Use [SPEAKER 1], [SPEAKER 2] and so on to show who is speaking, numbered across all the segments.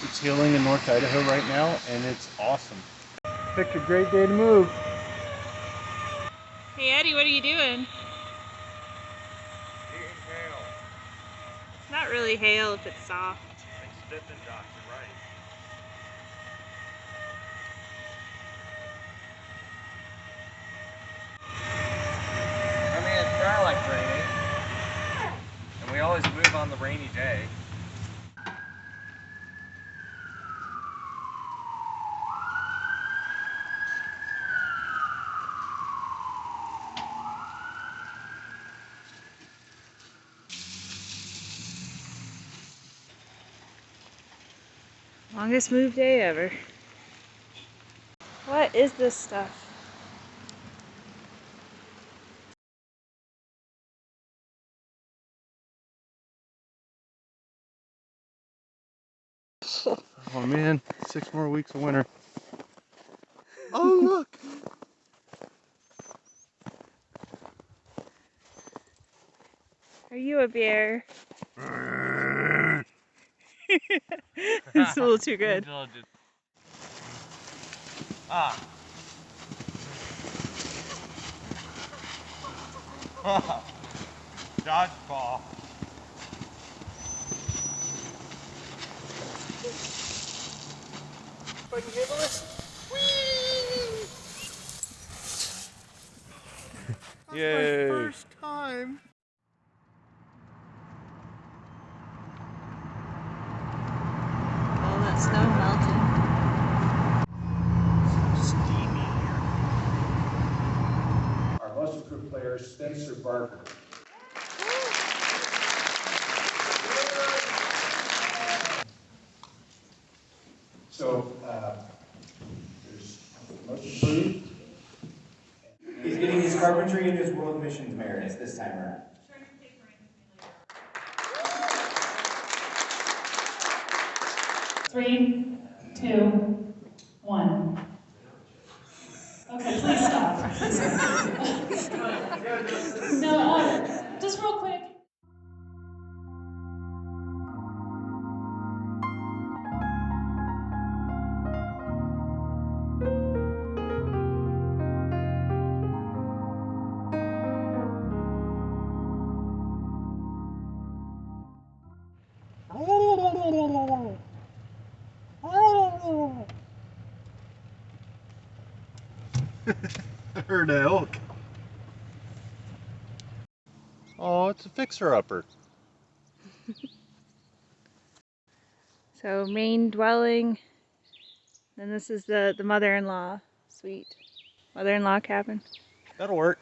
[SPEAKER 1] It's healing in North Idaho right now, and it's awesome. Picked a great day to move.
[SPEAKER 2] Hey Eddie, what are you doing?
[SPEAKER 3] Eating hail.
[SPEAKER 2] It's not really hail if it's soft.
[SPEAKER 3] It's Dippin' Dots, you're right. I mean, it's dry like raining. And we always move on the rainy day.
[SPEAKER 2] Longest move day ever. What is this stuff?
[SPEAKER 1] Oh man, 6 more weeks of winter. Oh look!
[SPEAKER 2] Are you a bear? It's a little too good.
[SPEAKER 3] Ah. Dodgeball. But you handle it? Whee!
[SPEAKER 1] Yay!
[SPEAKER 3] My first time.
[SPEAKER 2] All that snow melted.
[SPEAKER 3] Steamy here.
[SPEAKER 4] Our muscle crew player, Spencer Barker. So, there's most approved.
[SPEAKER 5] He's getting his carpentry and his world missions merits this time around.
[SPEAKER 6] Three, 2, 1. Okay, please stop. No, just real quick.
[SPEAKER 1] I heard an elk. Oh, it's a fixer-upper.
[SPEAKER 2] So main dwelling. Then this is the mother-in-law suite. Mother-in-law cabin.
[SPEAKER 1] That'll work.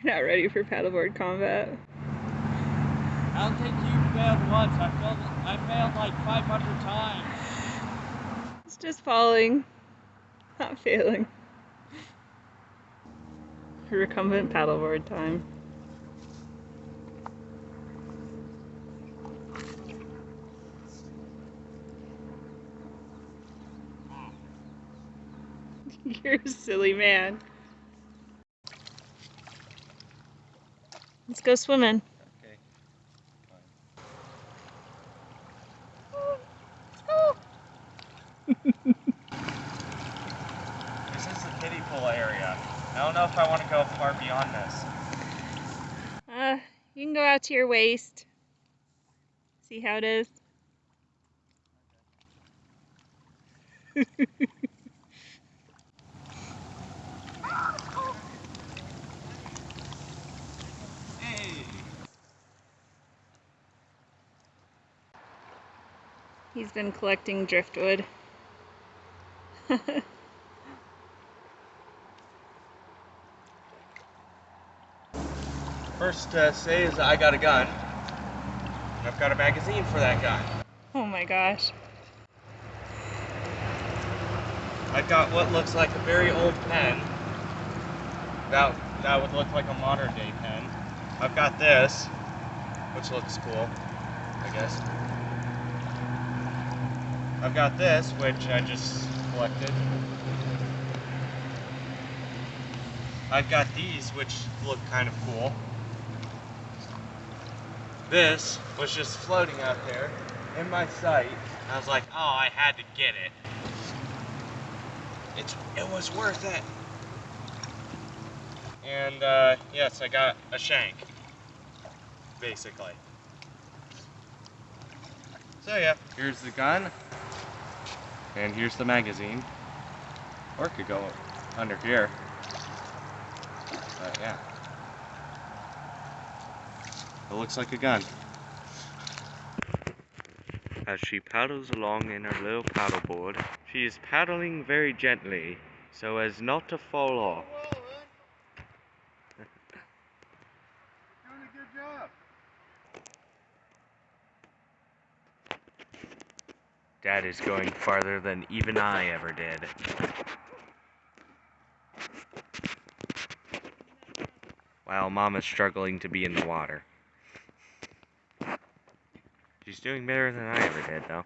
[SPEAKER 2] We're not ready for paddleboard combat.
[SPEAKER 3] I don't think you failed once. I failed like 500 times.
[SPEAKER 2] It's just falling, not failing. Recumbent paddleboard time. You're a silly man. Let's go swimming.
[SPEAKER 3] Okay. This is the kiddie pool area. I don't know if I want to go far beyond this.
[SPEAKER 2] You can go out to your waist. See how it is? He's been collecting driftwood.
[SPEAKER 3] First to say is I got a gun. And I've got a magazine for that gun.
[SPEAKER 2] Oh my gosh.
[SPEAKER 3] I've got what looks like a very old pen. That would look like a modern day pen. I've got this, which looks cool, I guess. I've got this, which I just collected. I've got these, which look kind of cool. This was just floating out there in my sight. I was like, oh, I had to get it. It was worth it. And yes, I got a shank, basically. So yeah, here's the gun, and here's the magazine. Or it could go under here. But yeah. It looks like a gun. As she paddles along in her little paddleboard, she is paddling very gently so as not to fall off.
[SPEAKER 1] Doing a good job.
[SPEAKER 3] Dad is going farther than even I ever did. While Mom is struggling to be in the water. She's doing better than I ever did, though.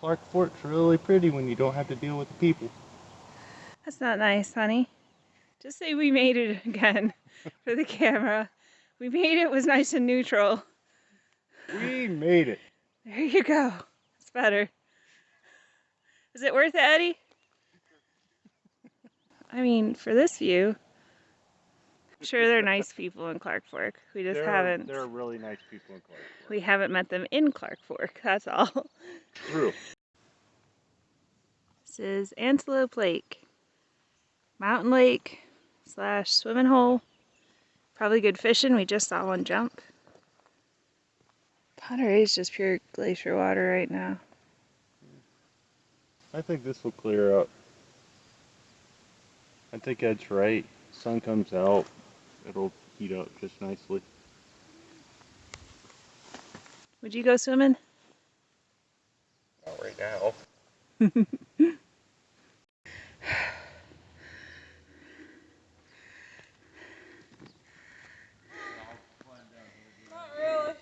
[SPEAKER 1] Clark Fork's really pretty when you don't have to deal with the people.
[SPEAKER 2] That's not nice, honey. Just say we made it again for the camera. We made it was nice and neutral.
[SPEAKER 1] We made it.
[SPEAKER 2] There you go. It's better. Is it worth it, Eddie? I mean, for this view, I'm sure they're nice people in Clark Fork. We just haven't.
[SPEAKER 1] They're really nice people in Clark Fork.
[SPEAKER 2] We haven't met them in Clark Fork. That's all.
[SPEAKER 1] True.
[SPEAKER 2] This is Antelope Lake, mountain lake / swimming hole. Probably good fishing. We just saw one jump. Ponderay is just pure glacier water right now.
[SPEAKER 1] I think this will clear up. I think Ed's right. Sun comes out, it'll heat up just nicely.
[SPEAKER 2] Would you go swimming?
[SPEAKER 3] Not right now.
[SPEAKER 2] Not really.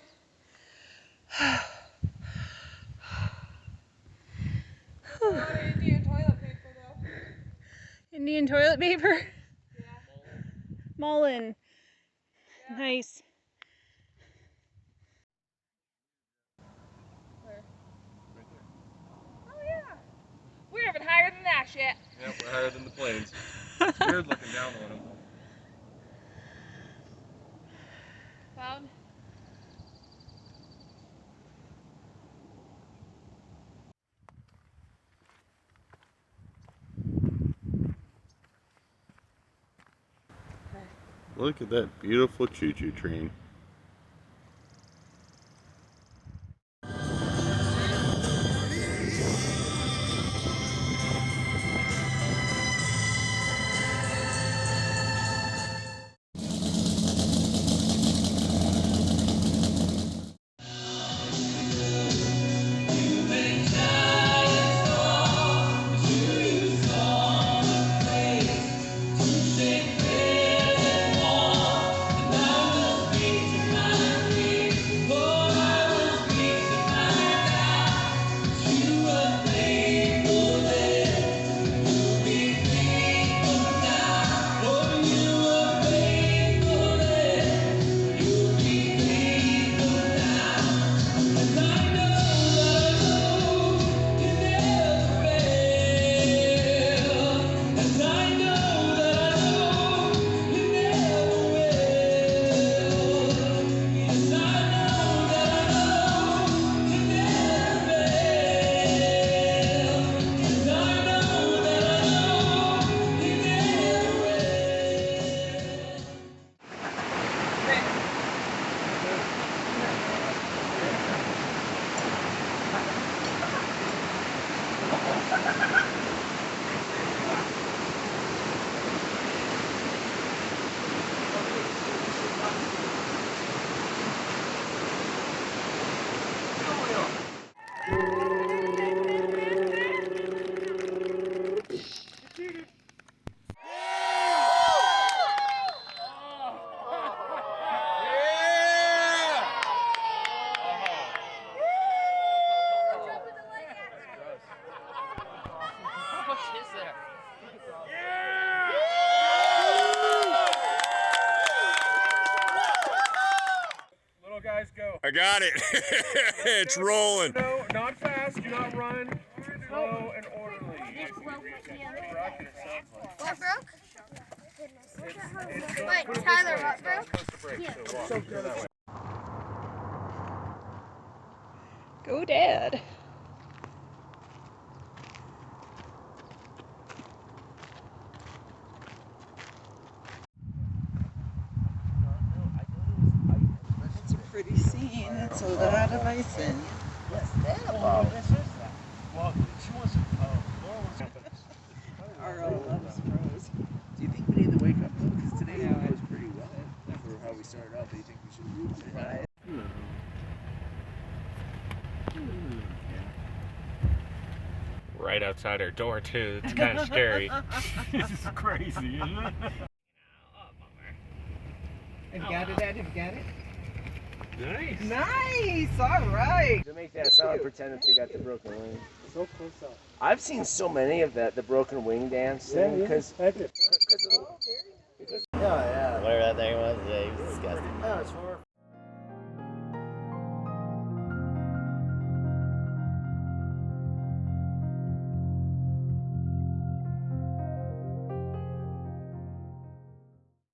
[SPEAKER 7] Indian toilet paper though.
[SPEAKER 2] Indian toilet paper?
[SPEAKER 7] Yeah.
[SPEAKER 2] Mullen.
[SPEAKER 7] Yeah.
[SPEAKER 2] Nice.
[SPEAKER 7] Where? Oh yeah. We're even higher than that shit.
[SPEAKER 3] Yep, we're higher than the planes. It's weird looking down on them.
[SPEAKER 7] Found.
[SPEAKER 1] Look at that beautiful choo-choo train.
[SPEAKER 8] I got it. It's rolling.
[SPEAKER 1] No, not fast. Do not run. Slow and orderly.
[SPEAKER 9] What broke? Wait, Tyler, what broke?
[SPEAKER 2] Go, Dad.
[SPEAKER 10] It's a pretty scene. It's a lot of ice in. Laura loves froze.
[SPEAKER 5] Do you think we need to wake up though? Because today it was pretty wet for how we started out. Do you think we should try it?
[SPEAKER 3] Right outside our door too. It's kind of scary.
[SPEAKER 1] It's crazy, isn't it?
[SPEAKER 10] Have you got it, Ed? Have you got it?
[SPEAKER 1] Nice.
[SPEAKER 10] Nice! All right.
[SPEAKER 5] To make that sound, pretend if they got the broken wing.
[SPEAKER 1] So close up.
[SPEAKER 5] I've seen so many of that, the broken wing dance thing, because
[SPEAKER 1] Heck it.
[SPEAKER 5] yeah,
[SPEAKER 11] Whatever that thing was, yeah, he was disgusting.
[SPEAKER 5] yeah, it's horrible.